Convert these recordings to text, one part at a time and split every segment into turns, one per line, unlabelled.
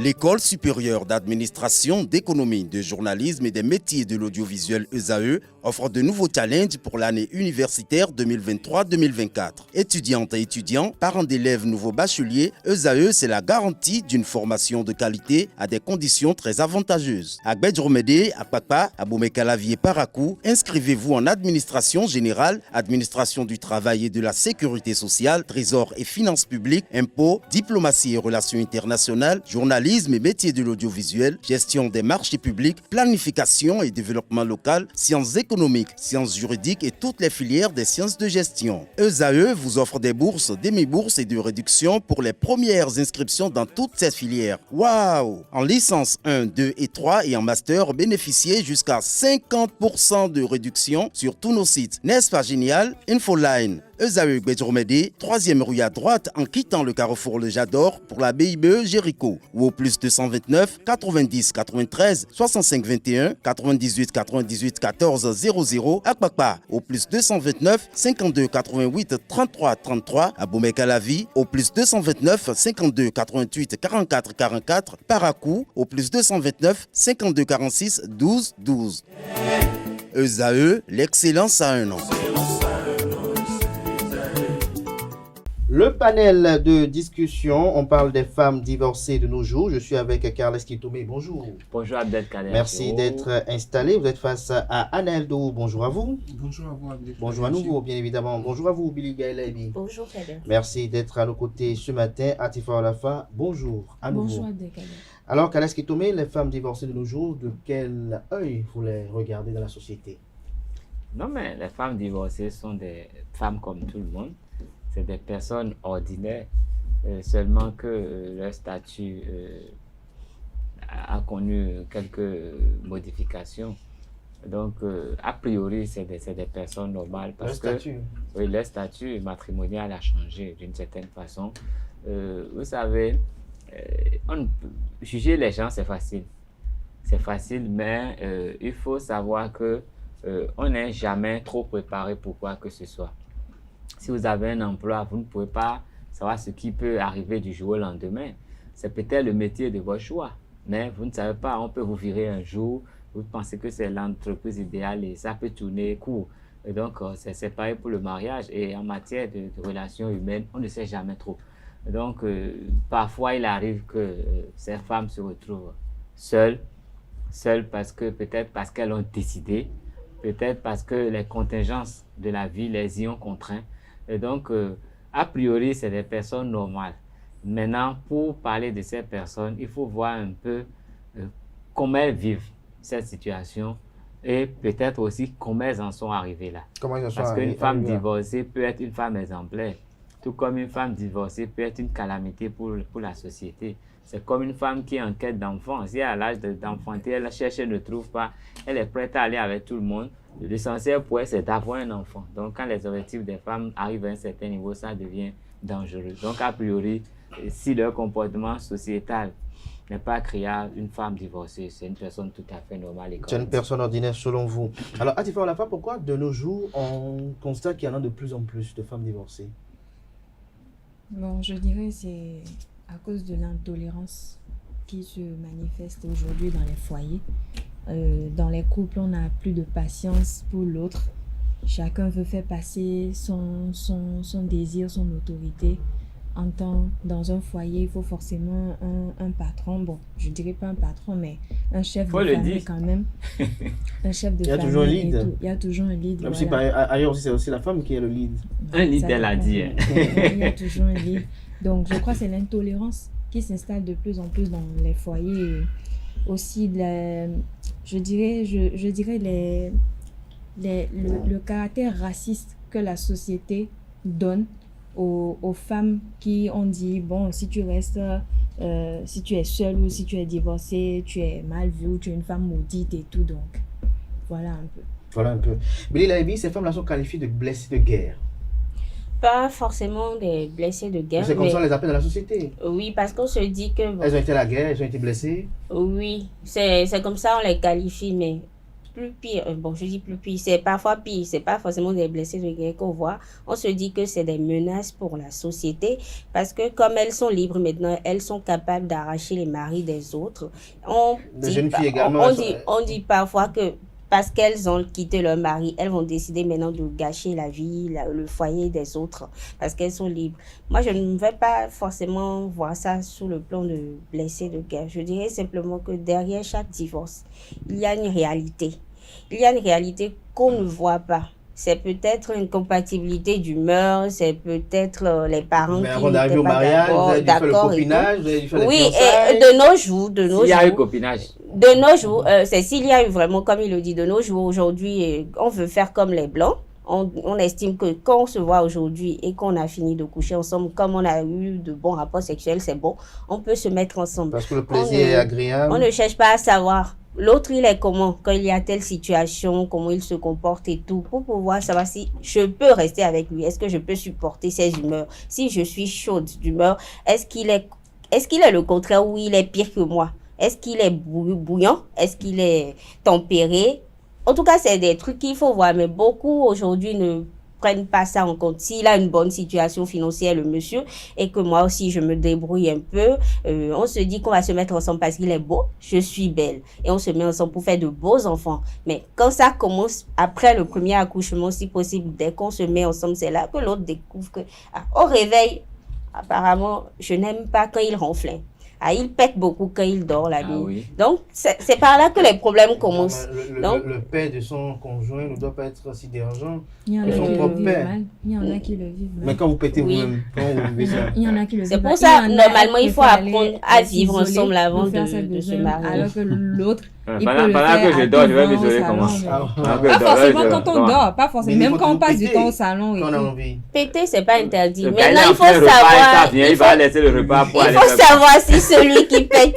L'École supérieure d'administration, d'économie, de journalisme et des métiers de l'audiovisuel ESAE offre de nouveaux challenges pour l'année universitaire 2023-2024. Étudiantes et étudiants, parents d'élèves nouveaux bacheliers, ESAE, c'est la garantie d'une formation de qualité à des conditions très avantageuses. À Gbedjromede, à Papa, à Boumekalavi et Parakou, inscrivez-vous en administration générale, administration du travail et de la sécurité sociale, trésor et finances publiques, impôts, diplomatie et relations internationales, journalisme et métiers de l'audiovisuel, gestion des marchés publics, planification et développement local, sciences économiques, sciences juridiques et toutes les filières des sciences de gestion. ESAE vous offre des bourses, demi-bourses et de réductions pour les premières inscriptions dans toutes ces filières. Waouh! En licence 1, 2 et 3 et en master, bénéficiez jusqu'à 50% de réduction sur tous nos sites. N'est-ce pas génial? Infoline. ESAE Gbedjromede, 3e rue à droite en quittant le carrefour Le Jador pour la BIBE Jéricho ou au plus 229 90 93 65 21 98 98 14 00 à Kpakpa au plus 229 52 88 33 33 à Boumekalavi au plus 229 52 88 44 44 Parakou au plus 229 52 46 12 12. ESAE, l'excellence à un an.
Le panel de discussion, on parle des femmes divorcées de nos jours. Je suis avec Carles Kitomé. Bonjour.
Bonjour Abdelkader.
Merci d'être installé. Vous êtes face à Anel Dou. Bonjour à vous.
Bonjour à vous Abdelkader.
Bonjour à nous, bien évidemment. Bonjour à vous, Billy Gaëlabi.
Bonjour Kader.
Merci d'être à nos côtés ce matin. Atifa Olafa, bonjour à nouveau.
Bonjour Abdelkader.
Alors, Carles Kitomé, les femmes divorcées de nos jours, de quel œil vous les regardez dans la société?
Non, mais les femmes divorcées sont des femmes comme tout le monde. C'est des personnes ordinaires, seulement que leur statut a connu quelques modifications. Donc, a priori, c'est des personnes normales. Parce leur statut matrimonial a changé d'une certaine façon. Vous savez, juger les gens, c'est facile. C'est facile, mais il faut savoir que on n'est jamais trop préparé pour quoi que ce soit. Si vous avez un emploi, vous ne pouvez pas savoir ce qui peut arriver du jour au lendemain. C'est peut-être le métier de votre choix, mais vous ne savez pas, on peut vous virer un jour, vous pensez que c'est l'entreprise idéale et ça peut tourner court. Et donc, c'est pareil pour le mariage et en matière de relations humaines, on ne sait jamais trop. Donc, parfois, il arrive que ces femmes se retrouvent seules parce que peut-être parce qu'elles ont décidé, peut-être parce que les contingences de la vie les y ont contraints. Et donc, a priori, c'est des personnes normales. Maintenant, pour parler de ces personnes, il faut voir un peu comment elles vivent cette situation et peut-être aussi comment elles en sont arrivées là. Parce qu'une femme divorcée peut être une femme exemplaire, tout comme une femme divorcée peut être une calamité pour la société. C'est comme une femme qui est en quête d'enfant. Si à l'âge d'enfanter, elle cherche et ne trouve pas, elle est prête à aller avec tout le monde. L'essentiel pour elle, c'est d'avoir un enfant. Donc, quand les objectifs des femmes arrivent à un certain niveau, ça devient dangereux. Donc, a priori, si leur comportement sociétal n'est pas criard, une femme divorcée, c'est une personne tout à fait normale.
C'est une personne ordinaire selon vous. Alors, Atifa Olafa, pourquoi de nos jours, on constate qu'il y en a de plus en plus de femmes divorcées?
Bon, je dirais c'est à cause de l'intolérance qui se manifeste aujourd'hui dans les foyers. Dans les couples, on n'a plus de patience pour l'autre. Chacun veut faire passer son désir, son autorité. Dans un foyer, il faut forcément un patron. Bon, je dirais pas un patron, mais un chef de famille quand même. Un chef de famille. Il y a toujours un lead. Il y a toujours un lead.
Même voilà. Si ailleurs, c'est aussi la femme qui est le lead.
Un lead, elle a dit.
Il y a toujours un lead. Donc, je crois que c'est l'intolérance qui s'installe de plus en plus dans les foyers. Aussi, je dirais le caractère raciste que la société donne aux femmes qui ont dit, bon, si tu restes, si tu es seule ou si tu es divorcée, tu es mal vue, tu es une femme maudite et tout. Donc, voilà un peu.
Voilà un peu. Billy Laibi, ces femmes-là sont qualifiées de blessées de guerre.
Pas forcément des blessés de guerre.
C'est comme ça on les appelle dans la société.
Oui, parce qu'on se dit que...
Elles ont été à la guerre, elles ont été blessées.
Oui, c'est comme ça on les qualifie, mais plus pire. Bon, je dis plus pire, c'est parfois pire. C'est pas forcément des blessés de guerre qu'on voit. On se dit que c'est des menaces pour la société parce que comme elles sont libres maintenant, elles sont capables d'arracher les maris des autres.
Des jeunes filles également.
On dit parfois que parce qu'elles ont quitté leur mari, elles vont décider maintenant de gâcher la vie, le foyer des autres, parce qu'elles sont libres. Moi, je ne vais pas forcément voir ça sous le plan de blessés de guerre. Je dirais simplement que derrière chaque divorce, il y a une réalité. Il y a une réalité qu'on ne voit pas. C'est peut-être une compatibilité d'humeur, c'est peut-être les parents qui n'étaient pas
au mariage, vous avez dû faire le copinage, vous avez dû faire les fiançailles.
Et de nos jours,
il y a eu copinage.
De nos jours, c'est s'il y a eu vraiment, comme il le dit, de nos jours, aujourd'hui, on veut faire comme les Blancs. On estime que quand on se voit aujourd'hui et qu'on a fini de coucher ensemble, comme on a eu de bons rapports sexuels, c'est bon, on peut se mettre ensemble.
Parce que le plaisir est agréable.
On ne cherche pas à savoir l'autre, il est comment, quand il y a telle situation, comment il se comporte et tout, pour pouvoir savoir si je peux rester avec lui, est-ce que je peux supporter ses humeurs. Si je suis chaude d'humeur, est-ce qu'il est le contraire ou il est pire que moi? Est-ce qu'il est bouillant? Est-ce qu'il est tempéré? En tout cas, c'est des trucs qu'il faut voir, mais beaucoup aujourd'hui ne prennent pas ça en compte. S'il a une bonne situation financière, le monsieur, et que moi aussi je me débrouille un peu, on se dit qu'on va se mettre ensemble parce qu'il est beau, je suis belle, et on se met ensemble pour faire de beaux enfants. Mais quand ça commence, après le premier accouchement, si possible, dès qu'on se met ensemble, c'est là que l'autre découvre que, au réveil, apparemment, je n'aime pas quand il ronfle. Il pète beaucoup quand il dort la nuit.
Oui.
Donc, c'est par là que les problèmes commencent.
Le père de son conjoint ne doit pas être aussi dérangeant.
Il y en a qui le vivent mal. Il y en a qui le vivent mal.
Mais quand vous pétez vous-même, comment vous vivez ça?
Il y en a qui le vivent mal.
C'est pour ça, normalement, il faut apprendre à vivre ensemble avant de se marier.
Alors que l'autre,
pendant que je dors, je vais m'isoler comment?
Pas forcément quand on dort, pas forcément. Même quand on passe du temps au salon.
Quand on a envie.
Péter, c'est pas interdit.
Maintenant, il faut savoir. Il va laisser le repas pour aller.
Il faut savoir si celui qui pète,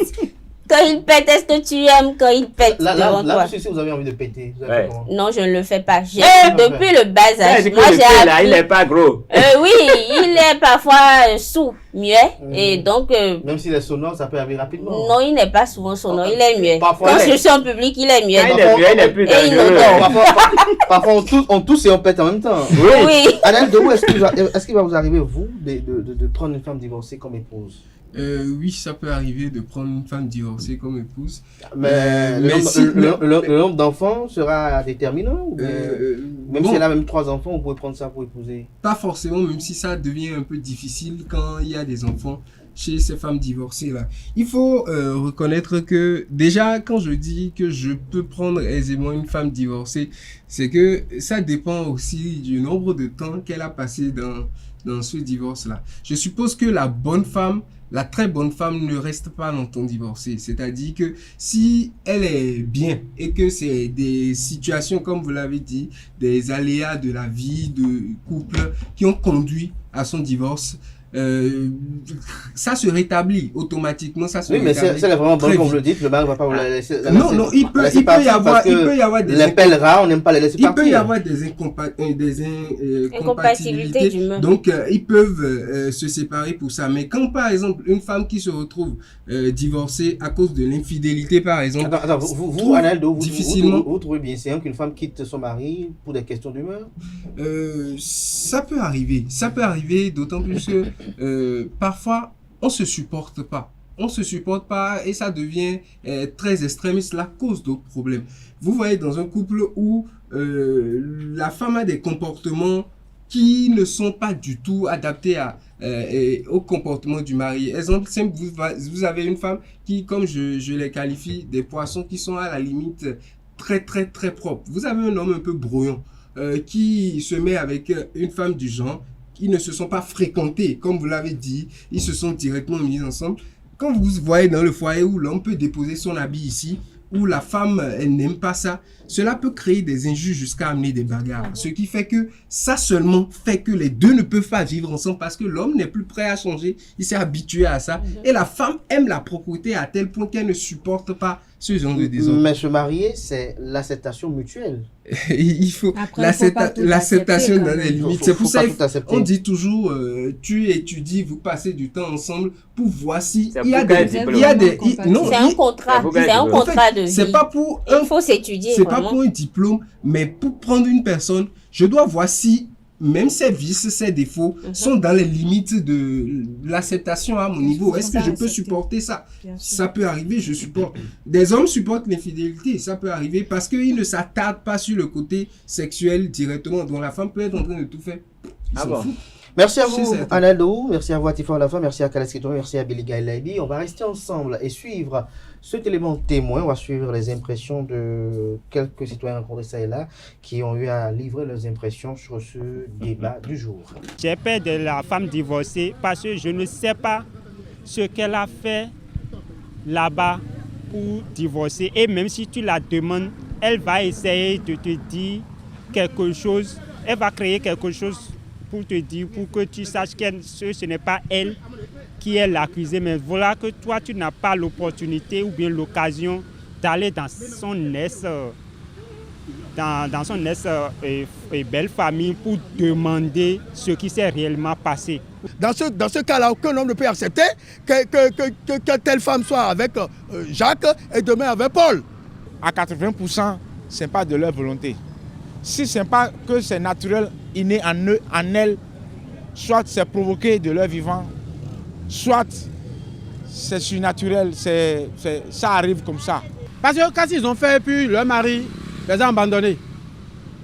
quand il pète, est-ce que tu aimes quand il pète devant toi?
Si vous avez envie de péter, vous
Ouais.
Non, je ne le fais pas. Depuis le bas âge, moi j'ai appris.
Il n'est pas gros.
Oui, il est parfois sourd, muet, et donc.
Même s'il est sonore, ça peut arriver rapidement.
Non, il n'est pas souvent sonore, il est muet.
Parfois,
quand je suis en public, il est muet.
Il est muet, il est plus dangereux.
Parfois, on tousse et on pète en même temps.
Oui.
Adèle, de où est-ce qu'il va vous arriver, vous, de prendre une femme divorcée comme épouse?
Oui, ça peut arriver de prendre une femme divorcée comme épouse.
Mais le nombre d'enfants sera déterminant ou même si elle a même 3 enfants, vous pouvez prendre ça pour épouser?
Pas forcément, même si ça devient un peu difficile quand il y a des enfants chez ces femmes divorcées-là. Il faut reconnaître que déjà, quand je dis que je peux prendre aisément une femme divorcée, c'est que ça dépend aussi du nombre de temps qu'elle a passé dans ce divorce-là. Je suppose que la très bonne femme ne reste pas longtemps divorcée. C'est-à-dire que si elle est bien et que c'est des situations, comme vous l'avez dit, des aléas de la vie de couple qui ont conduit à son divorce, ça se rétablit automatiquement. Ça se
oui, mais
rétablit.
c'est vraiment bon, comme vous le dites, le mari ne va pas vous la laisser.
Non, il peut y avoir des
les pèlerins, on n'aime pas les laisser partir.
Il peut y avoir des incompatibilités d'humeur. Donc, ils peuvent se séparer pour ça. Mais quand, par exemple, une femme qui se retrouve divorcée à cause de l'infidélité, par exemple.
Attends, vous, Analdo,
difficilement.
vous trouvez bien séant qu'une femme quitte son mari pour des questions d'humeur?
Ça peut arriver. Ça peut arriver, d'autant plus que parfois, on se supporte pas. On se supporte pas et ça devient très extrémiste, la cause d'autres problèmes. Vous voyez dans un couple où la femme a des comportements qui ne sont pas du tout adaptés au comportement du mari. Exemple simple, vous avez une femme qui, comme je les qualifie, des poissons qui sont à la limite très très très propres. Vous avez un homme un peu brouillon qui se met avec une femme du genre. Ils ne se sont pas fréquentés, comme vous l'avez dit, ils se sont directement mis ensemble. Quand vous voyez dans le foyer où l'homme peut déposer son habit ici, où la femme, elle n'aime pas ça, cela peut créer des injures jusqu'à amener des bagarres. Ce qui fait que ça seulement fait que les deux ne peuvent pas vivre ensemble parce que l'homme n'est plus prêt à changer, il s'est habitué à ça. Et la femme aime la propreté à tel point qu'elle ne supporte pas ce genre de désordre.
Mais se marier, c'est l'acceptation mutuelle.
Il faut
Après, faut pas tout
l'acceptation
accepter,
dans
quand
les
même.
limites.
Faut
C'est pour
pas
ça
tout accepter.
on dit toujours, tu étudies, vous passez du temps ensemble pour voir si
C'est
il y a
pour quel
des,
diplôme?
il y a des,
Compatible.
non,
C'est un contrat,
faut
c'est un
que-
contrat de vie.
c'est pas pour
Il faut s'étudier
c'est pas
vraiment.
pour un diplôme, mais pour prendre une personne, je dois voir si même ses vices, ses défauts sont dans les limites de l'acceptation à mon niveau. Est-ce que je peux
Accepter.
supporter ça?
Bien sûr.
Ça peut arriver, je supporte. Des hommes supportent l'infidélité, ça peut arriver parce qu'ils ne s'attardent pas sur le côté sexuel directement, dont la femme peut être en train de tout faire. Ils
Ah
s'en
bon?
foutent.
Merci à
C'est
vous,
certain.
Analdo. Merci à vous, Atifa Olafa. Merci à Kalaskito. Merci à Billy Gaïlaïbi. On va rester ensemble et suivre cet élément témoin. On va suivre les impressions de quelques citoyens rencontrés ça et là qui ont eu à livrer leurs impressions sur ce débat du jour.
J'ai peur de la femme divorcée parce que je ne sais pas ce qu'elle a fait là-bas pour divorcer. Et même si tu la demandes, elle va essayer de te dire quelque chose. Elle va créer quelque chose pour te dire, pour que tu saches que ce n'est pas elle qui est l'accusée. Mais voilà que toi, tu n'as pas l'opportunité ou bien l'occasion d'aller dans son dans son et belle famille pour demander ce qui s'est réellement passé.
Dans ce cas-là, aucun homme ne peut accepter que telle femme soit avec Jacques et demain avec Paul.
À 80%, ce n'est pas de leur volonté. Si ce n'est pas que c'est naturel, inné en eux, en elles, soit c'est provoqué de leur vivant, soit c'est surnaturel, ça arrive comme ça.
Parce que quand ils ont fait, puis leur mari les a abandonnés.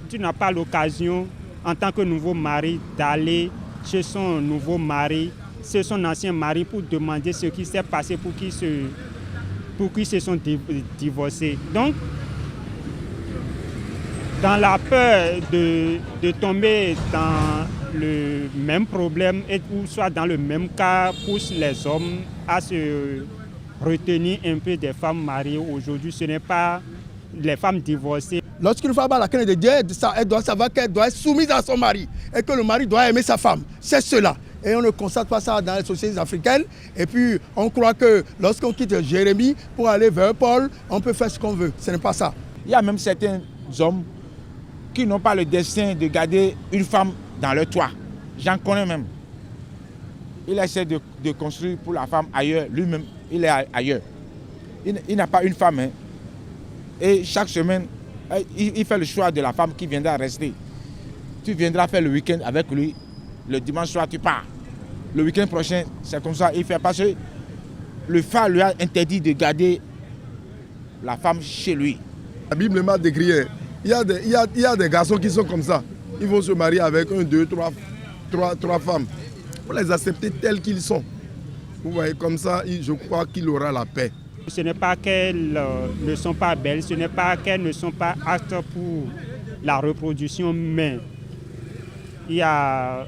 Tu n'as pas l'occasion, en tant que nouveau mari, d'aller chez son nouveau mari, chez son ancien mari, pour demander ce qui s'est passé pour qu'ils se sont divorcés. Donc, dans la peur de tomber dans le même problème, ou soit dans le même cas, pousse les hommes à se retenir un peu des femmes mariées. Aujourd'hui, ce n'est pas les femmes divorcées.
Lorsqu'une femme a la crainte de Dieu, elle doit savoir qu'elle doit être soumise à son mari et que le mari doit aimer sa femme. C'est cela. Et on ne constate pas ça dans les sociétés africaines. Et puis, on croit que lorsqu'on quitte Jérémie pour aller vers Paul, on peut faire ce qu'on veut. Ce n'est pas ça.
Il y a même certains hommes qui n'ont pas le destin de garder une femme dans leur toit. J'en connais même. Il essaie de construire pour la femme ailleurs. Lui-même, il est ailleurs. Il n'a pas une femme. Hein. Et chaque semaine, il fait le choix de la femme qui viendra rester. Tu viendras faire le week-end avec lui. Le dimanche soir, tu pars. Le week-end prochain, c'est comme ça. Il fait parce que le phare lui a interdit de garder la femme chez lui.
La Bible m'a décrit. Il y a des garçons qui sont comme ça. Ils vont se marier avec 1, 2, 3 femmes. Il faut les accepter tels qu'ils sont. Vous voyez, comme ça, je crois qu'il aura la paix.
Ce n'est pas qu'elles ne sont pas belles, ce n'est pas qu'elles ne sont pas aptes pour la reproduction, mais il y a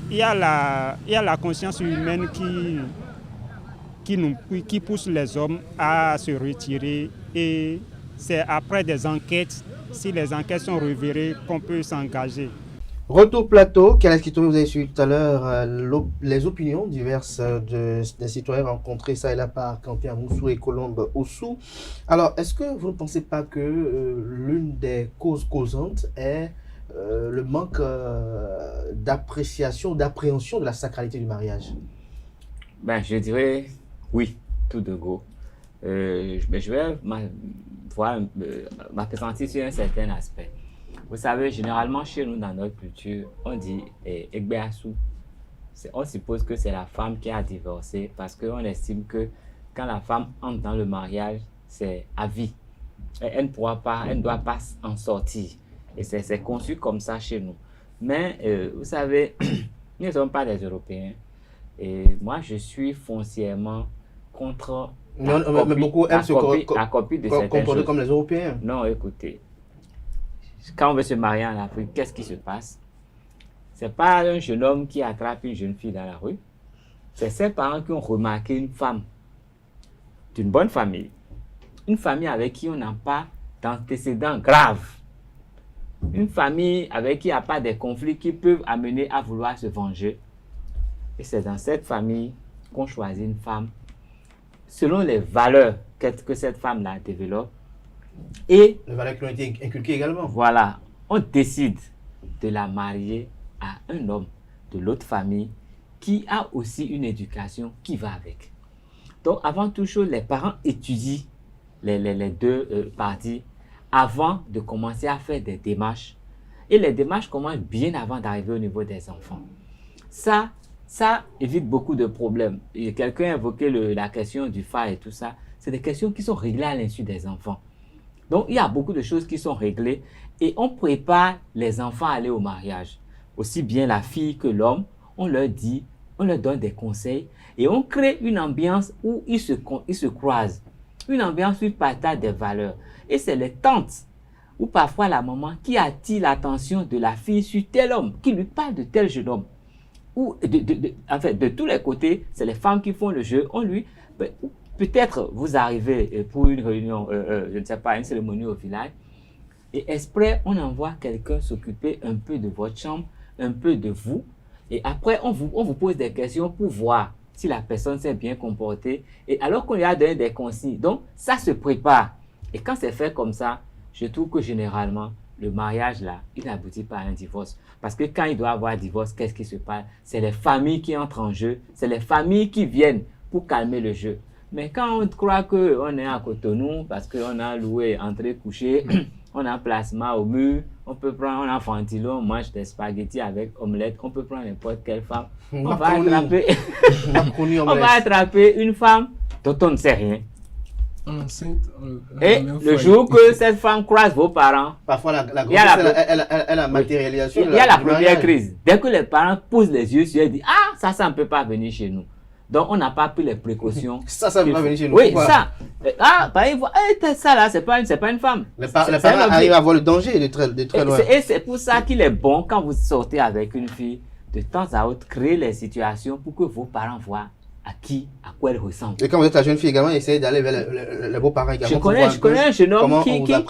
la conscience humaine qui pousse les hommes à se retirer, et c'est après des enquêtes, si les enquêtes sont révélées, qu'on peut s'engager.
Retour plateau, Kalaskito, vous avez suivi tout à l'heure les opinions diverses des citoyens rencontrés ça et là par Quentin Moussou et Colombe Ossou. Alors, est-ce que vous ne pensez pas que l'une des causes causantes est le manque d'appréciation, d'appréhension de la sacralité du mariage?
Ben, je dirais oui, tout de go. Mais je vais m'appesantir sur un certain aspect. Vous savez, généralement chez nous, dans notre culture, on dit Egbeasu. On suppose que c'est la femme qui a divorcé parce qu'on estime que quand la femme entre dans le mariage, c'est à vie. Elle ne doit pas en sortir. Et c'est conçu comme ça chez nous. Mais vous savez, nous ne sommes pas des Européens. Et moi, je suis foncièrement contre
Mais beaucoup aiment se comporter comme les Européens.
Non, écoutez. Quand on veut se marier en Afrique, qu'est-ce qui se passe? Ce n'est pas un jeune homme qui attrape une jeune fille dans la rue. C'est ses parents qui ont remarqué une femme d'une bonne famille. Une famille avec qui on n'a pas d'antécédents graves. Une famille avec qui il n'y a pas de conflits qui peuvent amener à vouloir se venger. Et c'est dans cette famille qu'on choisit une femme selon les valeurs que cette femme-là développe. Et
Les valeurs qui ont été inculquées également.
voilà, on décide de la marier à un homme de l'autre famille qui a aussi une éducation qui va avec. Donc, avant toute chose, les parents étudient les deux parties avant de commencer à faire des démarches. Et les démarches commencent bien avant d'arriver au niveau des enfants. Ça évite beaucoup de problèmes. Et quelqu'un a évoqué la question du phare et tout ça. C'est des questions qui sont réglées à l'insu des enfants. Donc, il y a beaucoup de choses qui sont réglées et on prépare les enfants à aller au mariage. Aussi bien la fille que l'homme, on leur dit, on leur donne des conseils et on crée une ambiance où ils se croisent. Une ambiance où ils partagent des valeurs. Et c'est les tantes ou parfois la maman qui attire l'attention de la fille sur tel homme, qui lui parle de tel jeune homme. Ou en fait, de tous les côtés, c'est les femmes qui font le jeu. On lui, peut-être vous arrivez pour une réunion, je ne sais pas, une cérémonie au village, et exprès, on envoie quelqu'un s'occuper un peu de votre chambre, un peu de vous, et après, on vous pose des questions pour voir si la personne s'est bien comportée, et alors qu'on lui a donné des consignes. Donc, ça se prépare. Et quand c'est fait comme ça, je trouve que généralement, le mariage là, il n'aboutit pas à un divorce. Parce que quand il doit avoir un divorce, qu'est-ce qui se passe? C'est les familles qui entrent en jeu, c'est les familles qui viennent pour calmer le jeu. Mais quand on croit qu'on est à Cotonou, parce qu'on a loué entrée couchée, on a plasma au mur, on peut prendre, on a Fantilo, on mange des spaghettis avec omelette, on peut prendre n'importe quelle femme. On va attraper une femme dont on ne sait rien.
Enceinte,
et le jour que cette femme croise vos parents,
parfois la grossesse, elle a matérialisation.
Il y a la première crise. Dès que les parents posent les yeux sur elle, disent ah, ça ne peut pas venir chez nous. Donc on n'a pas pris les précautions.
Ça ne peut pas venir chez nous.
Oui, ça. Ah, par exemple, ça là, c'est pas une femme.
Les parents arrivent à voir le danger de très loin.
Et c'est pour ça qu'il est bon, quand vous sortez avec une fille, de temps à autre, créer les situations pour que vos parents voient à quoi elle ressemble.
Et quand vous êtes la jeune fille également, essayez d'aller vers les beaux-parents également.
Je connais un jeune homme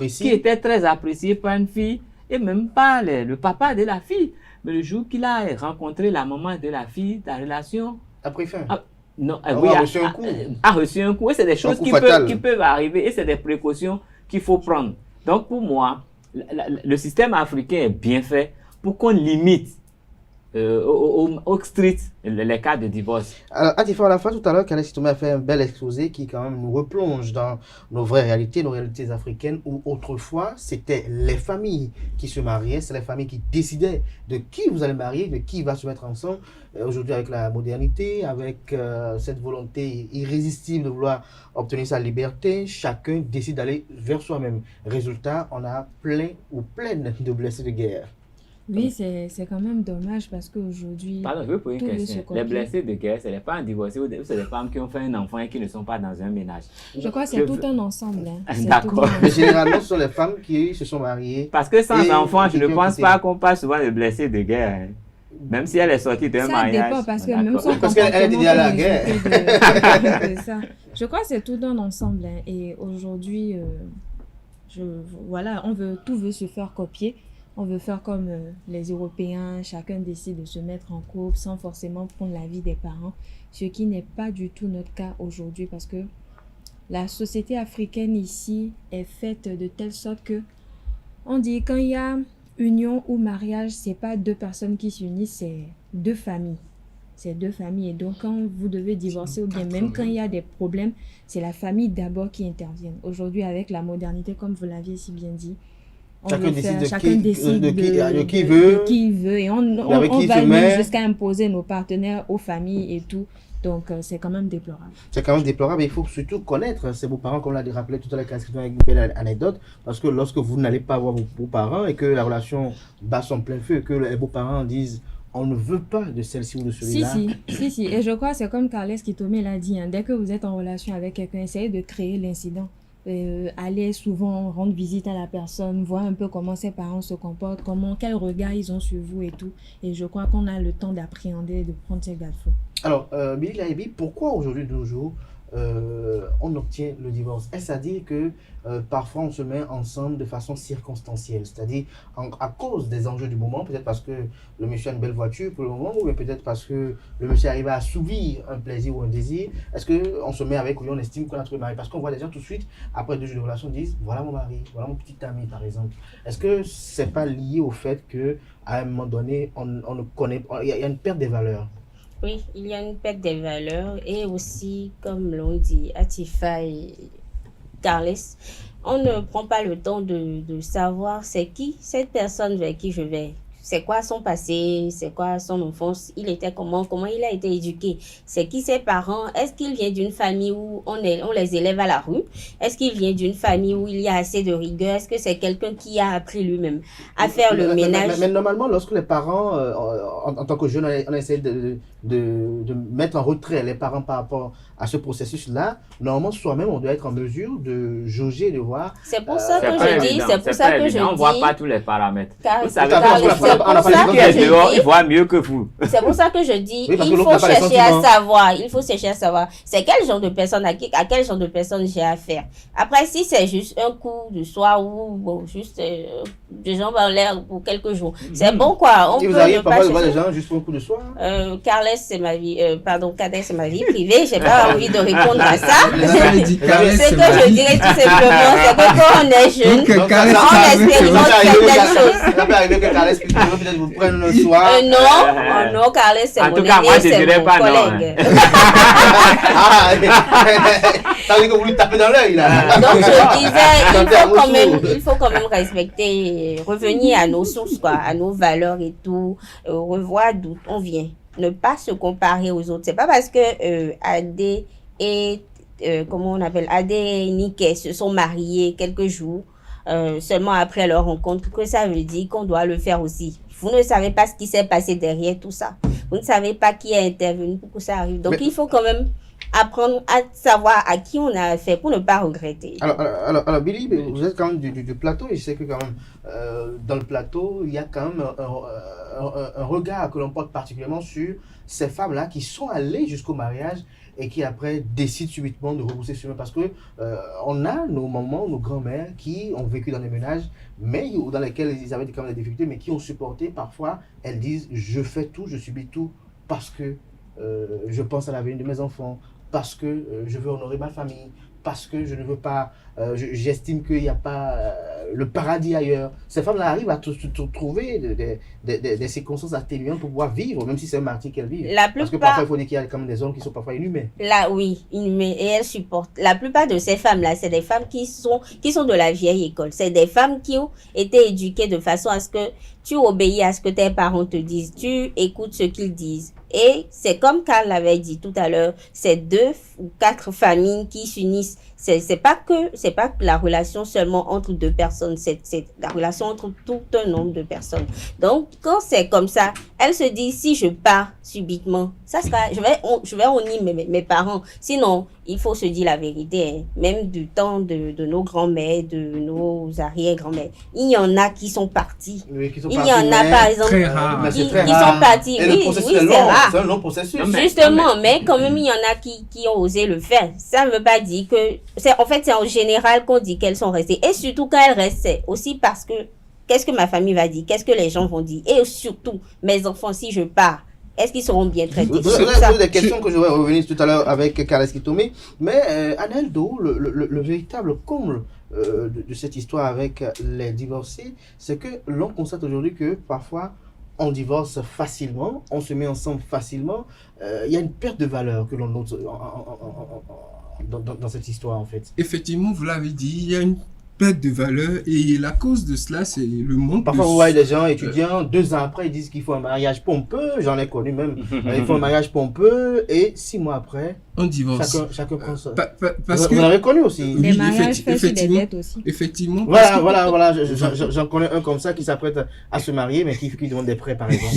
qui était très apprécié par une fille et même pas le papa de la fille. Mais le jour qu'il a rencontré la maman de la fille, la relation
a pris fin.
Non,
a reçu un coup.
A reçu un coup. Et c'est des choses qui peuvent arriver et c'est des précautions qu'il faut prendre. Donc pour moi, le système africain est bien fait pour qu'on limite au street les cas de divorce.
Alors, à la fin tout à l'heure, Khaled Sitoumé a fait un bel exposé qui quand même nous replonge dans nos vraies réalités, nos réalités africaines, où autrefois c'était les familles qui se mariaient, c'est les familles qui décidaient de qui vous allez marier, de qui va se mettre ensemble. Aujourd'hui, avec la modernité, avec cette volonté irrésistible de vouloir obtenir sa liberté, chacun décide d'aller vers soi-même. Résultat, on a plein de blessés de guerre.
Oui, c'est quand même dommage parce qu'aujourd'hui...
Pardon, je veux poser une question. Les blessés de guerre, ce n'est pas un divorcé ou c'est des femmes qui ont fait un enfant et qui ne sont pas dans un ménage.
Je crois que c'est tout un ensemble. Hein.
D'accord.
Mais généralement, ce sont les femmes qui se sont mariées.
Parce que sans enfant, je ne pense pas qu'on parle souvent de blessés de guerre. Hein. Même si elle est sortie d'un mariage.
Ça dépend parce que même son
parce qu'elle était à la guerre.
Ça. Je crois que c'est tout un ensemble. Hein. Et aujourd'hui, voilà, tout veut se faire copier. On veut faire comme les Européens, chacun décide de se mettre en couple sans forcément prendre l'avis des parents, ce qui n'est pas du tout notre cas aujourd'hui parce que la société africaine ici est faite de telle sorte que on dit quand il y a union ou mariage, c'est pas deux personnes qui s'unissent, c'est deux familles. C'est deux familles et donc quand vous devez divorcer ou bien même quand il y a des problèmes, c'est la famille d'abord qui intervient. Aujourd'hui avec la modernité, comme vous l'aviez si bien dit,
chacun décide
de qui veut et on va même jusqu'à imposer nos partenaires aux familles et tout. Donc, c'est quand même déplorable.
C'est quand même déplorable. Il faut surtout connaître ses beaux-parents, comme l'a rappelé tout à l'heure, avec une belle anecdote. Parce que lorsque vous n'allez pas voir vos beaux-parents et que la relation bat son plein feu, que les beaux-parents disent on ne veut pas de celle-ci ou de celui-là.
Si. Et je crois que c'est comme Carles Sitoumé l'a dit. Hein, dès que vous êtes en relation avec quelqu'un, essayez de créer l'incident. Aller souvent rendre visite à la personne, voir un peu comment ses parents se comportent, quel regard ils ont sur vous et tout. Et je crois qu'on a le temps d'appréhender et de prendre ces garde-fous.
Alors, Billy Laïbi, pourquoi aujourd'hui de nos jours, on obtient le divorce? Est-ce à dire que parfois on se met ensemble de façon circonstancielle, c'est-à-dire à cause des enjeux du moment, peut-être parce que le monsieur a une belle voiture pour le moment, ou peut-être parce que le monsieur arrive à assouvir un plaisir ou un désir? Est-ce qu'on se met avec ou on estime qu'on a trouvé le mari? Parce qu'on voit des gens tout de suite, après 2 jours de relation, disent voilà mon mari, voilà mon petit ami par exemple. Est-ce que c'est pas lié au fait que à un moment donné, on ne connaît pas, il y a une perte des valeurs?
Oui, il y a une perte des valeurs et aussi, comme l'ont dit Atifa et Carles, on ne prend pas le temps de savoir c'est qui cette personne vers qui je vais. C'est quoi son passé, c'est quoi son enfance, il était comment il a été éduqué, c'est qui ses parents, est-ce qu'il vient d'une famille où on les élève à la rue, est-ce qu'il vient d'une famille où il y a assez de rigueur, est-ce que c'est quelqu'un qui a appris lui-même à faire le ménage.
Mais normalement, lorsque les parents, en tant que jeunes, on essaie de mettre en retrait les parents par rapport à ce processus-là, normalement, soi-même, on doit être en mesure de jauger, de voir.
C'est pour ça que je dis,
on ne voit pas tous les paramètres. Vous savez,
qui
est dehors, il voit mieux que vous.
C'est pour ça que je dis, il faut chercher à savoir, c'est quel genre de personne, à quel genre de personne j'ai affaire. Après, si c'est juste un coup de soir ou bon, juste des jambes en l'air pour quelques jours, c'est bon quoi.
Et vous arrivez parfois de voir des gens juste pour un coup de soir?
Carles, c'est ma vie, Cadet, c'est ma vie privée, j'ai pas envie de répondre à ça. Ce que je dirais tout simplement, c'est que quand on est jeune, on expérimente certaines choses.
Ça peut arriver que Carles peut-être vous prenne le soir.
Non, Carles, c'est mon aîné, c'est mon collègue.
Ça veut dire que vous lui tapez dans l'œil là.
Donc je disais, il faut quand même respecter, revenir à nos sources, quoi, à nos valeurs et tout, revoir d'où on vient. Ne pas se comparer aux autres. C'est pas parce que Adé et Adé et Niké se sont mariés quelques jours seulement après leur rencontre que ça veut dire qu'on doit le faire aussi. Vous ne savez pas ce qui s'est passé derrière tout ça. Vous ne savez pas qui est intervenu pour que ça arrive. Donc il faut quand même apprendre à savoir à qui on a affaire pour ne pas regretter.
Alors Billy, vous êtes quand même du plateau et je sais que quand même dans le plateau, il y a quand même un regard que l'on porte particulièrement sur ces femmes-là qui sont allées jusqu'au mariage et qui après décident subitement de rebrousser chemin parce que on a nos mamans, nos grands-mères qui ont vécu dans des ménages mais dans lesquels ils avaient quand même des difficultés mais qui ont supporté. Parfois elles disent je fais tout, je subis tout parce que je pense à l'avenir de mes enfants, parce que je veux honorer ma famille, parce que je ne veux pas, j'estime qu'il n'y a pas le paradis ailleurs. Ces femmes-là arrivent à trouver des circonstances atténuantes pour pouvoir vivre, même si c'est un martyr qu'elles vivent. Parce que parfois, il faut dire qu'il y a quand même des hommes qui sont parfois inhumains.
Là, oui, inhumains, et elles supportent. La plupart de ces femmes-là, c'est des femmes qui sont de la vieille école. C'est des femmes qui ont été éduquées de façon à ce que tu obéis à ce que tes parents te disent, tu écoutes ce qu'ils disent. Et c'est comme Carl l'avait dit tout à l'heure, c'est 2 ou 4 familles qui s'unissent. C'est pas la relation seulement entre 2 personnes, c'est la relation entre tout un nombre de personnes. Donc, quand c'est comme ça, elle se dit, si je pars subitement, ça sera, je vais honir mes parents. Sinon, il faut se dire la vérité, hein. Même du temps de nos grands-mères, de nos arrière-grands-mères. Il y en a qui sont partis.
Oui,
il y en a, par exemple, qui sont partis. Oui, c'est rare.
C'est un long processus.
Justement, mais quand même, il y en a qui ont osé le faire. Ça ne veut pas dire que... En fait, c'est en général qu'on dit qu'elles sont restées. Et surtout, quand elles restent, c'est aussi parce que qu'est-ce que ma famille va dire? Qu'est-ce que les gens vont dire? Et surtout, mes enfants, si je pars, est-ce qu'ils seront bien traités?
Vous avez posé des questions que je vais revenir tout à l'heure avec Carles Kitome. Mais Aneldo, le véritable comble de cette histoire avec les divorcés, c'est que l'on constate aujourd'hui que parfois, on divorce facilement, on se met ensemble facilement. Il y a une perte de valeur que l'on note dans cette histoire en fait.
Effectivement, vous l'avez dit, il y a une perte de valeur et la cause de cela, c'est le monde.
Parfois, vous voyez des gens étudiants, 2 ans après, ils disent qu'il faut un mariage pompeux, j'en ai connu même, il faut un mariage pompeux et 6 mois après,
on divorce.
Chacun prend ça.
Parce
vous en avez connu aussi.
Les mariages faits sur des dettes aussi.
Effectivement.
Voilà, j'en connais un comme ça qui s'apprête à se marier, mais qui demande des prêts par exemple.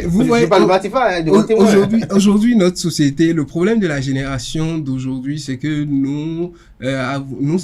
Vous voyez,
pas de
aujourd'hui, notre société, le problème de la génération d'aujourd'hui, c'est que nous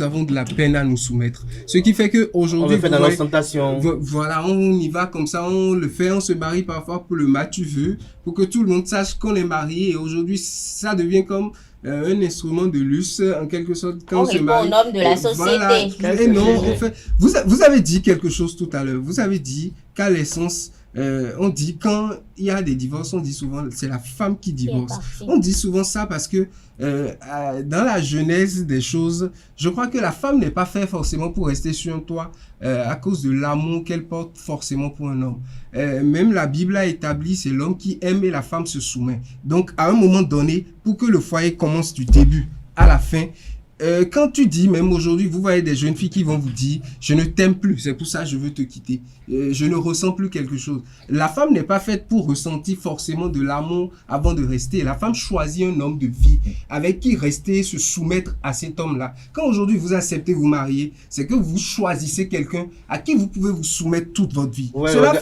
avons de la peine à nous soumettre. Ce qui fait que aujourd'hui,
on le fait dans l'ostentation.
Voilà, on y va comme ça, on le fait, on se marie parfois pour le mas tu veux, pour que tout le monde sache qu'on est marié. Et aujourd'hui, ça devient comme un instrument de luxe, en quelque sorte. Quand
on répond aux normes de la société.
Voilà. Et non, en fait, vous avez dit quelque chose tout à l'heure. Vous avez dit qu'à l'essence, on dit quand il y a des divorces, on dit souvent c'est la femme qui divorce. On dit souvent ça parce que dans la genèse des choses, je crois que la femme n'est pas faite forcément pour rester sur un toit à cause de l'amour qu'elle porte forcément pour un homme. Même la Bible a établi, c'est l'homme qui aime et la femme se soumet. Donc à un moment donné, pour que le foyer commence du début à la fin, quand tu dis, même aujourd'hui, vous voyez des jeunes filles qui vont vous dire, je ne t'aime plus, c'est pour ça que je veux te quitter. Je ne ressens plus quelque chose. La femme n'est pas faite pour ressentir forcément de l'amour avant de rester. La femme choisit un homme de vie avec qui rester, se soumettre à cet homme-là. Quand aujourd'hui vous acceptez vous marier, c'est que vous choisissez quelqu'un à qui vous pouvez vous soumettre toute votre vie. Cela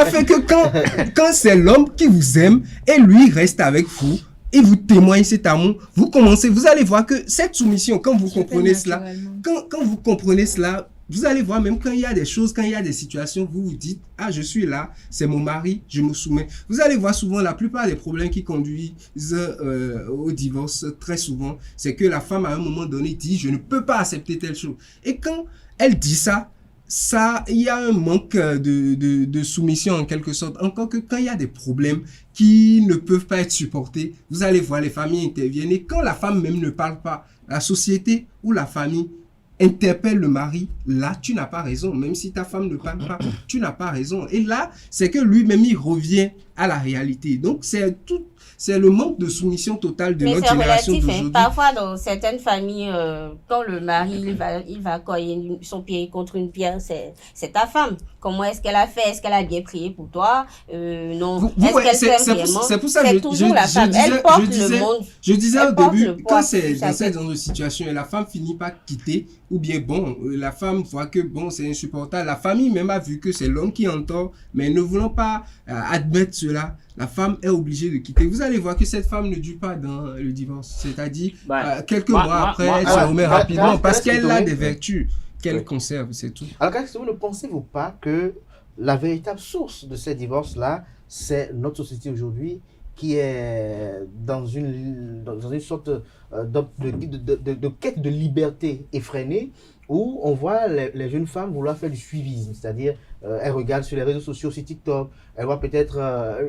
fait que quand c'est l'homme qui vous aime et lui reste avec vous, et vous témoigne cet amour, vous allez voir que cette soumission, quand vous comprenez cela, quand vous comprenez cela, vous allez voir même quand il y a des choses, quand il y a des situations, vous vous dites, ah, je suis là, c'est mon mari, je me soumets. Vous allez voir souvent, la plupart des problèmes qui conduisent au divorce, très souvent, c'est que la femme, à un moment donné, dit, je ne peux pas accepter telle chose. Et quand elle dit ça, il y a un manque de soumission en quelque sorte. Encore que quand il y a des problèmes qui ne peuvent pas être supportés, vous allez voir, les familles interviennent. Et quand la femme même ne parle pas, la société ou la famille interpelle le mari, là, tu n'as pas raison. Même si ta femme ne parle pas, tu n'as pas raison. Et là, c'est que lui-même, il revient à la réalité. Donc, c'est le manque de soumission totale de notre génération d'aujourd'hui.
Parfois, dans certaines familles, quand le mari il va cogner son pied contre une pierre, c'est ta femme. Comment est-ce qu'elle a fait? Est-ce qu'elle a bien prié pour toi? Non. Est-ce qu'elle t'aime vraiment?
C'est pour ça que
toujours la femme. Elle porte le monde.
Je disais au début, quand c'est dans cette genre de situation et la femme finit par quitter, ou bien bon, la femme voit que bon, c'est insupportable. La famille même a vu que c'est l'homme qui en tort, mais ne voulant pas admettre cela, la femme est obligée de quitter. Vous allez voir que cette femme ne dure pas dans le divorce. C'est-à-dire, quelques mois après, elle se remet rapidement parce qu'elle a des vertus qu'elle conserve, c'est tout.
Alors, Cassius, ne pensez-vous pas que la véritable source de ces divorces-là, c'est notre société aujourd'hui qui est dans une sorte de quête de liberté effrénée, où on voit les jeunes femmes vouloir faire du suivisme, c'est-à-dire elles regardent sur les réseaux sociaux, sur TikTok, elles voient peut-être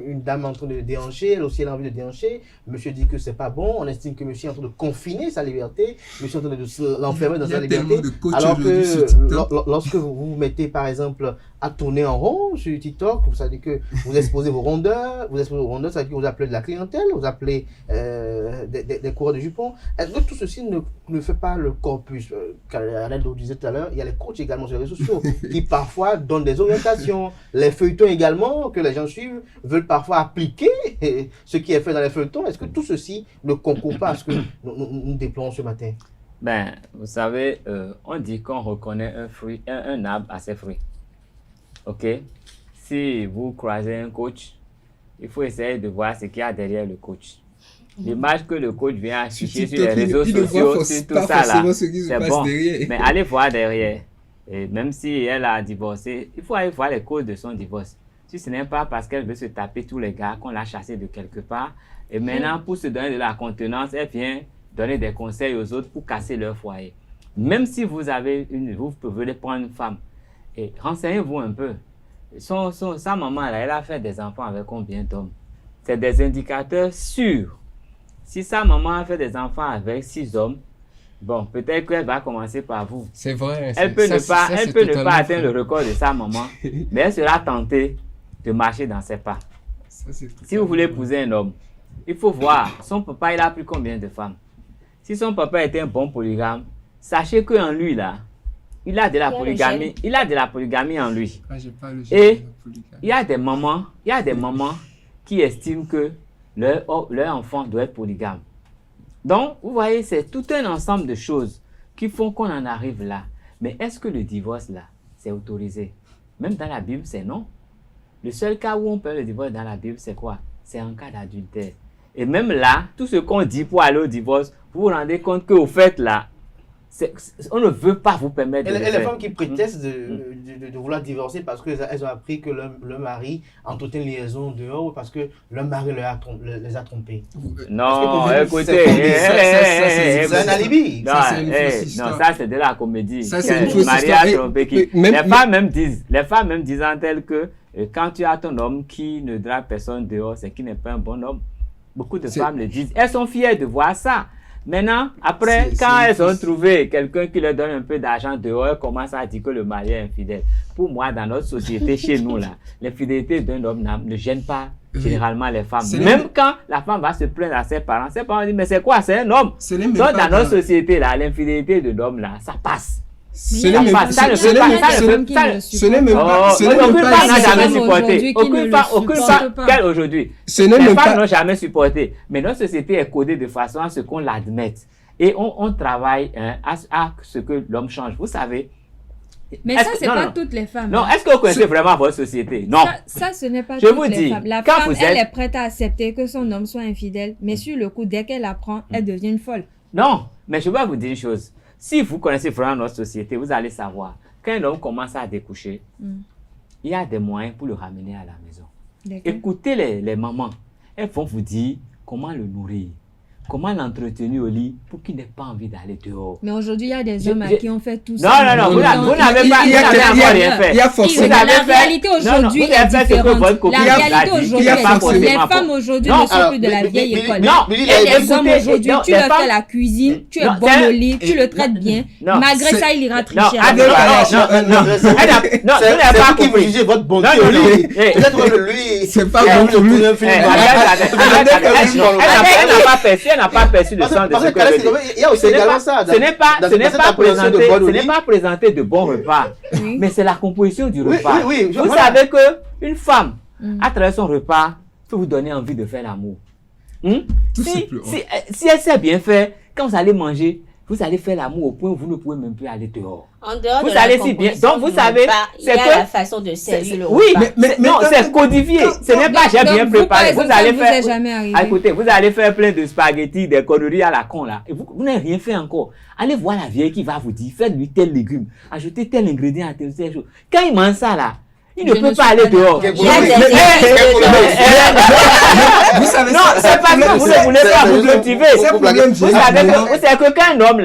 une dame en train de déhancher, elle aussi elle a envie de déhancher, monsieur dit que c'est pas bon, on estime que monsieur est en train de confiner sa liberté, monsieur est en train de l'enfermer dans sa liberté, alors que lorsque vous mettez par exemple à tourner en rond sur TikTok, vous savez que vous exposez vos rondeurs, ça veut dire que vous appelez de la clientèle, vous appelez des coureurs de jupons. Est-ce que tout ceci ne fait pas le corpus Alain disait tout à l'heure, il y a les coachs également sur les réseaux sociaux qui parfois donnent des orientations. Les feuilletons également que les gens suivent veulent parfois appliquer ce qui est fait dans les feuilletons. Est-ce que tout ceci ne concourt pas à ce que nous déplorons ce matin?
Ben, vous savez, on dit qu'on reconnaît un arbre à ses fruits. Ok? Si vous croisez un coach, il faut essayer de voir ce qu'il y a derrière le coach. L'image que le coach vient afficher sur les réseaux sociaux, sur tout ça là, c'est bon. Mais allez voir derrière. Et même si elle a divorcé, il faut aller voir les causes de son divorce. Si ce n'est pas parce qu'elle veut se taper tous les gars qu'on l'a chassé de quelque part, et maintenant pour se donner de la contenance, elle vient donner des conseils aux autres pour casser leur foyer. Même si vous pouvez prendre une femme, et renseignez-vous un peu. Sa maman là, elle a fait des enfants avec combien d'hommes? C'est des indicateurs sûrs. Si sa maman a fait des enfants avec 6 hommes, bon, peut-être qu'elle va commencer par vous.
C'est vrai.
Elle peut ne pas atteindre le record de sa maman, mais elle sera tentée de marcher dans ses pas. Si vous voulez épouser un homme, il faut voir, son papa, il a pris combien de femmes? Si son papa était un bon polygame, sachez qu'en lui, là, il a de la polygamie. Il a de la polygamie en lui. Et il y a des mamans qui estiment que leur enfant doit être polygame. Donc, vous voyez, c'est tout un ensemble de choses qui font qu'on en arrive là. Mais est-ce que le divorce là, c'est autorisé? Même dans la Bible, c'est non. Le seul cas où on peut le divorce dans la Bible, c'est quoi? C'est en cas d'adultère. Et même là, tout ce qu'on dit pour aller au divorce, vous vous rendez compte qu'au fait là, on ne veut pas vous permettre de le
Et les
faire.
femmes qui prétestent de vouloir divorcer parce qu'elles ont appris que leur mari entretient une liaison dehors parce que leur mari les a trompées.
Non, écoutez,
c'est un alibi.
Non, ça c'est de la comédie.
Ça, c'est une fausse
Marie
histoire.
a trompé qui. Les femmes même disent en tel que quand tu as ton homme qui ne drague personne dehors, c'est qu'il n'est pas un bon homme. Beaucoup de femmes le disent. Elles sont fières de voir ça. Maintenant, après, quand elles ont trouvé quelqu'un qui leur donne un peu d'argent dehors, elles commencent à dire que le mari est infidèle. Pour moi, dans notre société, chez nous, là, l'infidélité d'un homme ne gêne pas généralement les femmes. Même quand la femme va se plaindre à ses parents disent, mais c'est quoi, c'est un homme. Donc, dans notre société, là, l'infidélité de l'homme, là, ça passe.
Ce n'est même pas.
Aucune femme n'a jamais supporté. Aucune femme, quelle aujourd'hui? Les femmes n'ont jamais supporté. Mais notre société est codée de façon à ce qu'on l'admette. Et on travaille à ce que l'homme change. Vous savez.
Mais ça, c'est pas toutes les femmes.
Non, est-ce que vous connaissez vraiment votre société? Non.
Ça, ce n'est pas toutes les femmes. La femme, elle est prête à accepter que son homme soit infidèle. Mais sur le coup, dès qu'elle apprend, elle devient une folle.
Non, mais je vais vous dire une chose. Si vous connaissez vraiment notre société, vous allez savoir qu'un homme commence à découcher, il y a des moyens pour le ramener à la maison. Écoutez les mamans. Elles vont vous dire comment le nourrir, comment l'entretenir au lit pour qu'il n'ait pas envie d'aller dehors.
Mais aujourd'hui, il y a des hommes à qui on fait tout ça.
Non, vous n'avez pas rien fait.
Il y a forcément. La réalité aujourd'hui est différente. La réalité aujourd'hui, les femmes aujourd'hui ne sont plus de la vieille école. Il y a des hommes aujourd'hui, tu leur fais la cuisine, tu es bon au lit, tu le traites bien. Malgré ça, il ira tricher.
Non, vous n'avez pas compris.
Jugez votre bonté au lit. Peut-être que lui,
c'est pas bon pour lui.
Elle n'a pas perçu le sens de ce que je dis.
Il y a aussi également ça.
Ce n'est pas présenter de bons repas, mais c'est la composition du repas. Vous savez qu'une femme, à travers son repas, peut vous donner envie de faire l'amour. Si elle sait bien faire, quand vous allez manger, vous allez faire l'amour au point où vous ne pouvez même plus aller dehors.
En dehors
vous
de
allez
la
si bien. Donc vous savez,
il y a la façon de servir le repas.
Oui, mais non, c'est codifié. Ce n'est pas j'ai bien préparé. Vous allez faire. Écoutez, vous allez faire plein de spaghettis, des conneries à la con là. Et vous n'avez rien fait encore. Allez voir la vieille qui va vous dire, faites-lui tel légume, ajoutez tel ingrédient à telle chose. Quand il mange ça là, il ne peut pas aller dehors.
Vous savez,
non, c'est pas que vous ne voulez pas vous motiver. Vous savez que quand un homme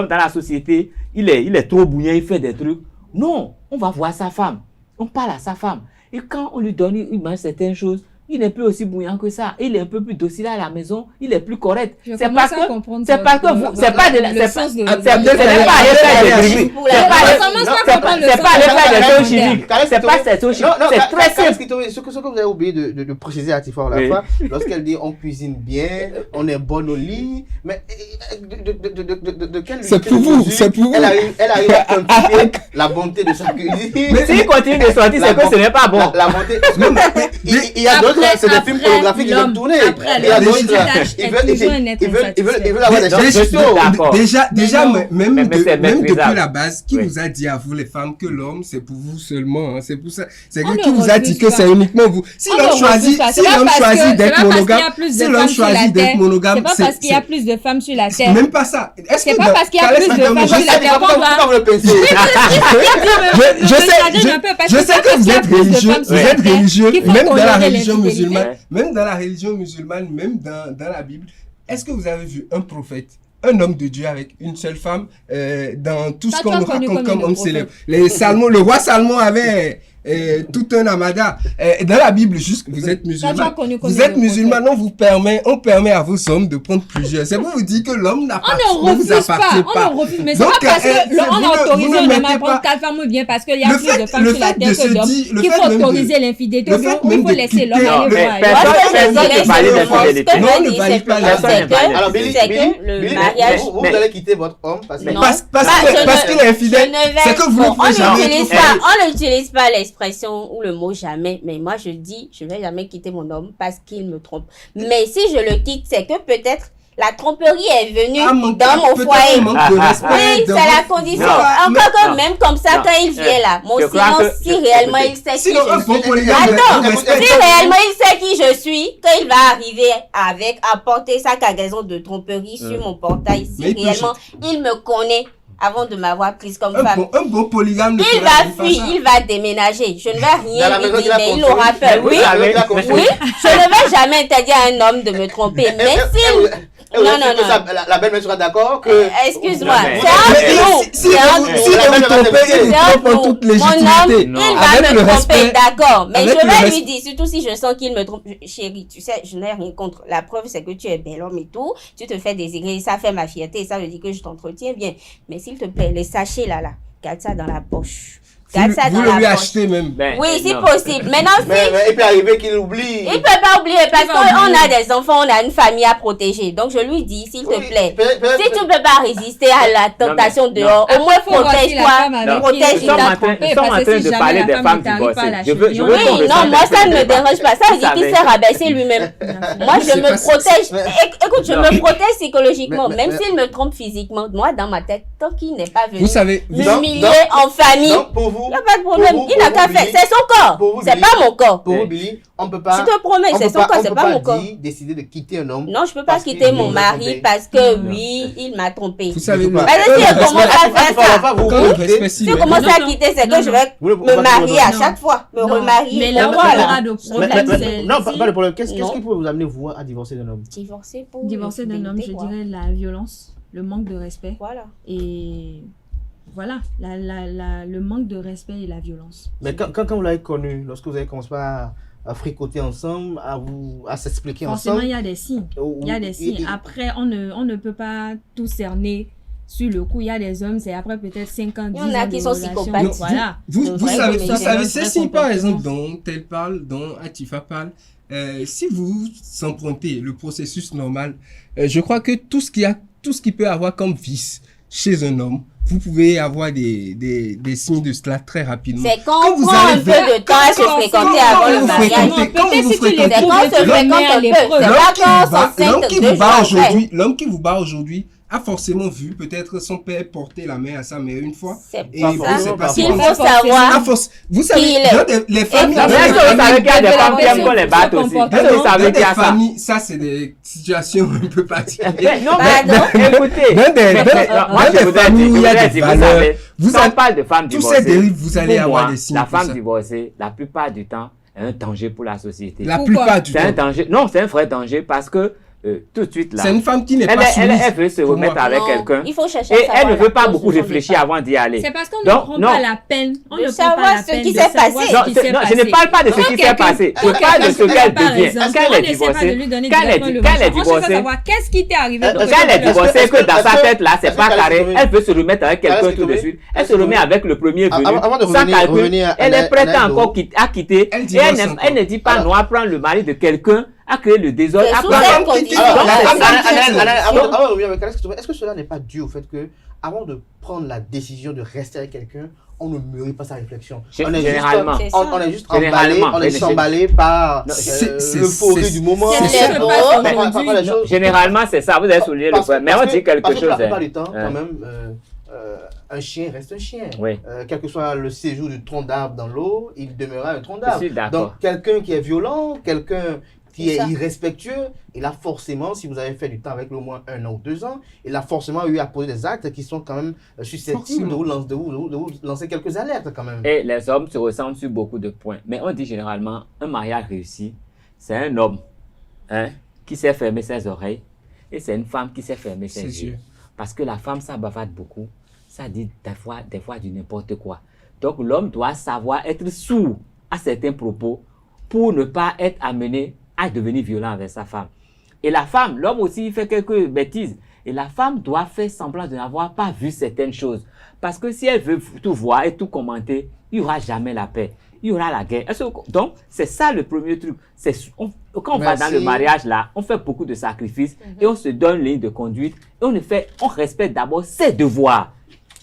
dans la société, il est trop bouillant, il fait des trucs. Non, on va voir sa femme. On parle à sa femme. Et quand on lui donne, il mange certaines choses, il n'est plus aussi bouillant que ça. Il est un peu plus docile à la maison. Il est plus correct. C'est parce que vous, c'est pas des choses chimiques. C'est pas ces choses chimiques. C'est très simple.
Ce que vous avez oublié de préciser à Tifa la fois, lorsqu'elle dit on cuisine bien, on est bon au lit, mais de quelle
c'est pour vous, c'est pour vous.
Elle arrive à quantifier la bonté de sa cuisine.
Mais s'il continue de sortir, c'est que ce n'est pas bon.
La bonté. Il y a d'autres. C'est des films pornographiques qui veulent tourner. Il y a d'autres. Ils veulent avoir des choses.
Déjà, même depuis la base, qui vous a dit à vous les femmes que l'homme c'est pour vous seulement? C'est pour ça. C'est qui vous a dit que c'est uniquement vous? Si l'homme choisit d'être monogame,
c'est pas parce qu'il y a plus de femmes sur la terre.
Même pas ça.
C'est pas parce qu'il y a plus de femmes sur la terre.
Je sais que vous êtes religieux. Vous êtes religieux, même dans la religion musulmane, même dans la Bible. Est-ce que vous avez vu un prophète, un homme de Dieu avec une seule femme dans tout ce qu'on nous raconte comme homme célèbre? Le roi Salomon avait tout un amada. Dans la Bible, juste vous êtes musulman. Vous êtes musulman, on permet à vos hommes de prendre plusieurs. C'est pour vous dire que l'homme ne vous appartient pas.
On ne refuse, mais c'est pas parce qu'on a autorisé un homme à prendre 4 femmes ou bien parce qu'il y a plus de femmes sur la terre que d'hommes qu'il faut autoriser l'infidélité. Il faut laisser l'homme aller voir.
Non, ne valide pas
alors, Billy,
le mariage.
Vous allez quitter votre homme parce
qu'il est infidèle. C'est que vous ne pouvez jamais.
On n'utilise pas l'expression ou le mot jamais, mais moi je dis je vais jamais quitter mon homme parce qu'il me trompe. Mais si je le quitte, c'est que peut-être la tromperie est venue dans mon foyer. Oui, c'est la condition. Encore que même comme ça, quand il vient là, mon silence, si réellement il sait qui je suis. Attends, si réellement il sait qui je suis, quand il va arriver à porter sa cargaison de tromperie sur mon portail, si réellement il me connaît, avant de m'avoir prise comme femme.
Un bon polygame ne
Il
fera
va
pas
fuir,
ça.
il va déménager. Je ne vais
Dans
rien
la
lui
maison
dire,
qu'il a
mais il
construite.
aura peur. Oui,
Oui.
je ne vais jamais interdire à un homme de me tromper. Mais s'il... Non.
La belle-mère sera d'accord que...
Excuse-moi,
mais-
c'est un flou.
Si
C'est un
vous
flou.
trompez, il
C'est un
trompe en
flou.
toute
Mon
légitimité.
homme,
Non.
il va
Avec
me
le
tromper,
respect-
d'accord. Mais
avec
je
le
vais
res-
lui dire, surtout si je sens qu'il me trompe. Chérie, tu sais, je n'ai rien contre. La preuve, c'est que tu es bel homme et tout. Tu te fais désirer. Ça fait ma fierté. Ça veut dire que je t'entretiens bien. Mais s'il te plaît, les sachets là, garde ça dans la poche. Garde ça
Vous
dans
le lui
la poche.
achetez même.
Ben,
Oui, si
non.
possible. Maintenant, si...
Mais il peut arriver qu'il oublie.
Il peut pas oublier parce
Il va
qu'on
oublier.
a des enfants, on a une famille à protéger. Donc je lui dis, s'il te
Oui,
plaît,
peut-être-
si tu peux pas résister à la tentation
Non, mais-
dehors, au moins
Faut voir si la femme
protège-toi.
avec
Protège
qui
Ils sont
il
en
t'a
train,
trompé,
ils sont en
parce que
train
si
de
jamais
parler
la
des
femme
femmes
ne t'arrive pas à
divorcées.
la
Je veux
cheville,
qu'on
oui,
Oui,
ressemble
non, moi
un peu
ça ne
de
me
débat.
dérange pas. Ça veut dire qu'il
savez.
s'est rabaissé lui-même. Moi je
C'est
me
pas-
protège.
Mais-
Écoute, je
Non.
me protège psychologiquement.
Mais-
Même
mais-
s'il me trompe physiquement, moi dans ma tête, tant qu'il n'est pas venu
Vous savez,
m'humilier
donc-
en famille,
Donc, pour vous...
il n'y a pas de problème.
pour vous-
Il n'a
pour
qu'à
vous,
faire.
Billy,
C'est son corps.
pour vous,
C'est
Billy,
pas mon corps.
Pour vous, Billy, on peut pas...
Je te promets,
on
c'est
peut
son
pas-
corps,
on
c'est
peut
pas mon corps.
décider de quitter un homme.
Non, je peux pas
Parce
quitter
qu'il
mon
nous a
mari
trompé.
parce que oui, il m'a trompé.
vous savez,
Parce
que si elle commence à faire ça,
vous
quand le
quittez,
respect
si
s'y
je
met,
commence à
Non,
quitter, c'est
non,
que je vais
Vous ne pouvez
me
pas
marier
dire
à
non.
chaque fois, me
Non,
remarier.
mais là où
Voilà.
il y aura de problème, c'est
Non,
si-
pas de problème. Qu'est-ce
Non.
qui peut vous amener, vous, à divorcer d'un homme?
Divorcer pour
divorcer d'un homme, je
fidélité, quoi.
dirais la violence, le manque de respect.
Voilà.
Et voilà, le manque de respect et la violence.
Mais quand vous l'avez connu, lorsque vous avez commencé à fricoter ensemble, à s'expliquer
Forcément,
ensemble...
il y a des signes. Il y a des signes. Après, on ne peut pas tout cerner sur le coup. Il y a des hommes, c'est après peut-être 5 ans, 10 ans
Il y en a
de
qui sont
relation.
psychopathes.
Non,
Voilà.
Vous
C'est vrai,
savez,
mais
vous
c'est
savez,
un
ces
vrai
signes, par
comportement.
exemple, dont elle parle, dont Atifa parle, si vous empruntez le processus normal, je crois que tout ce qui peut avoir comme vice chez un homme, vous pouvez avoir des signes de cela très rapidement.
C'est quand on
vous
prend un
allez
peu
vers-
de temps à se fréquenter avant le
vous
mariage.
fréquentez, quand
Peut-être
vous
si tu les
fréquentez,
C'est quand on se
trouves,
fréquente un
les
peu. C'est
preuves.
pas quand on s'enceinte
l'homme qui
2
vous
jours
bat
après.
aujourd'hui, l'homme qui vous bat aujourd'hui a forcément vu peut-être son père porter la main à sa mère une fois.
C'est
Et
pour
vous,
ça
c'est pas
qu'il
si
faut
bon.
savoir.
À force, vous savez,
Qui il est.
dans les familles,
Et
dans
Mais
les
est-ce que vous savez qu'il y a des
de la
femmes qui aiment
pression
qu'on les batte aussi?
comportement.
Est-ce que vous savez
dans
qu'il y a
des
ça?
familles, ça c'est des situations un peu particulières.
Non,
Pardon?
mais écoutez.
Dans des-
mais-
dans-
mais-
dans
moi,
des
je vous ai dit,
familles où il y a
je vous ai
des
dit,
valeurs,
vous savez,
vous
quand on
avez-
parle de femmes
tous
divorcées,
ces dérives, vous allez
pour
avoir
moi,
des signes
la
pour
femme
ça.
divorcée, la plupart du temps, est un danger pour la société.
La
Pourquoi?
plupart du
C'est un
temps.
danger. Non, c'est un vrai danger parce que tout de suite là,
C'est une femme qui n'est
elle,
pas
elle,
soumise.
elle veut se
pour
remettre
moi.
avec
Non,
quelqu'un.
il faut chercher
Et
à
elle ne
savoir
veut
la
pas
cause
beaucoup
de son
réfléchir
départ.
avant d'y aller.
C'est parce qu'on ne
Donc,
prend
non.
pas la peine. On
De
ne prend
savoir
pas la
ce
peine
qui
de
s'est
savoir
passé.
ce
Non,
qui
c'est-
s'est
non,
passé.
je ne parle pas de ce
Quand
qui s'est
quelqu'un-
passé.
quand
Je parle de
quelqu'un
ce
se
qu'elle
prépare,
devient.
exemple,
Quand elle
on
est
n'essaie pas de
divorcée,
lui donner
quand elle est
directement le
quand elle est
mensonge. On cherche à
divorcée,
savoir qu'est-ce qui t'est arrivé dans
quand elle est divorcée, que dans sa tête là, c'est pas carré, elle veut se remettre avec quelqu'un tout de suite. Elle se remet avec le premier venu.
Avant de
Sans calcul,
revenir à
elle est prête à encore
Naldo.
à quitter.
Elle
Et
divorce
elle
encore.
ne dit pas
Alors-
non à prendre le mari de quelqu'un, à créer le désordre.
C'est
à
sous
prendre-
cette
femme qui
condition.
dit-
Alors,
la femme qui dit-
avant de revenir avec Alex, est-ce que cela n'est pas dû au fait que, avant de prendre la décision de rester avec quelqu'un, on ne mûrit pas sa réflexion? On est
Généralement.
C'est
on est juste emballé,
Généralement.
on est emballé par
Non,
l'euphorie du moment.
c'est
ça.
Parfois, les choses-
Généralement, c'est ça. Vous avez souligné le
Parce
point.
que-
Mais on
parce
dit
que-
quelque
parce que
chose.
la plupart
hein.
du temps,
Hein.
quand même, un chien reste un chien.
Oui.
Quel que soit le séjour du tronc d'arbre dans l'eau, il demeurera un tronc
Je
d'arbre.
suis d'accord.
Donc, quelqu'un qui est violent, quelqu'un qui
C'est
est
ça.
irrespectueux, il a forcément, si vous avez fait du temps avec lui au moins 1 an ou 2 ans, il a forcément eu à poser des actes qui sont quand même susceptibles de vous lancer quelques alertes quand même.
Et les hommes se ressemblent sur beaucoup de points. Mais on dit généralement, un mariage réussi, c'est un homme qui sait fermer ses oreilles et c'est une femme qui sait fermer ses
C'est
yeux.
sûr.
Parce que la femme, ça bavarde beaucoup. Ça dit des fois du n'importe quoi. Donc l'homme doit savoir être sourd à certains propos pour ne pas être amené à devenir violent avec sa femme. Et la femme, l'homme aussi, il fait quelques bêtises. Et la femme doit faire semblant de n'avoir pas vu certaines choses. Parce que si elle veut tout voir et tout commenter, il n'y aura jamais la paix. Il y aura la guerre. Donc, c'est ça le premier truc. Quand on va dans le mariage, là, on fait beaucoup de sacrifices et on se donne une ligne de conduite et on respecte d'abord ses devoirs.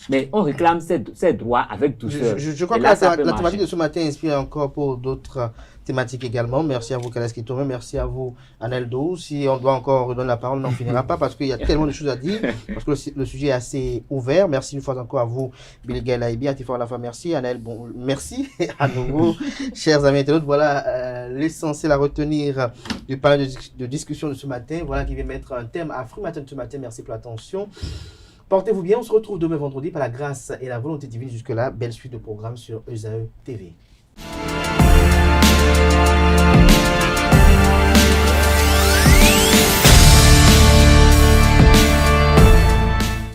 Mais on réclame ses droits avec douceur.
Je crois
Et
que
là,
la
ça peut
thématique
marcher.
de ce matin inspire encore pour d'autres thématiques également. Merci à vous, Kaleski Touré. Merci à vous, Aneldo. Si on doit encore redonner la parole, on n'en finira pas parce qu'il y a tellement de choses à dire, parce que le sujet est assez ouvert. Merci une fois encore à vous, Billy Gaïlaïbi, Atifa Lafa, merci. Anel, bon, merci à nouveau, chers amis internautes. Voilà l'essentiel à retenir du panel de discussion de ce matin. Voilà qui vient mettre un thème à Free Matin de ce matin. Merci pour l'attention. Portez-vous bien, on se retrouve demain vendredi par la grâce et la volonté divine. Jusque-là, belle suite de programmes sur ESAE TV.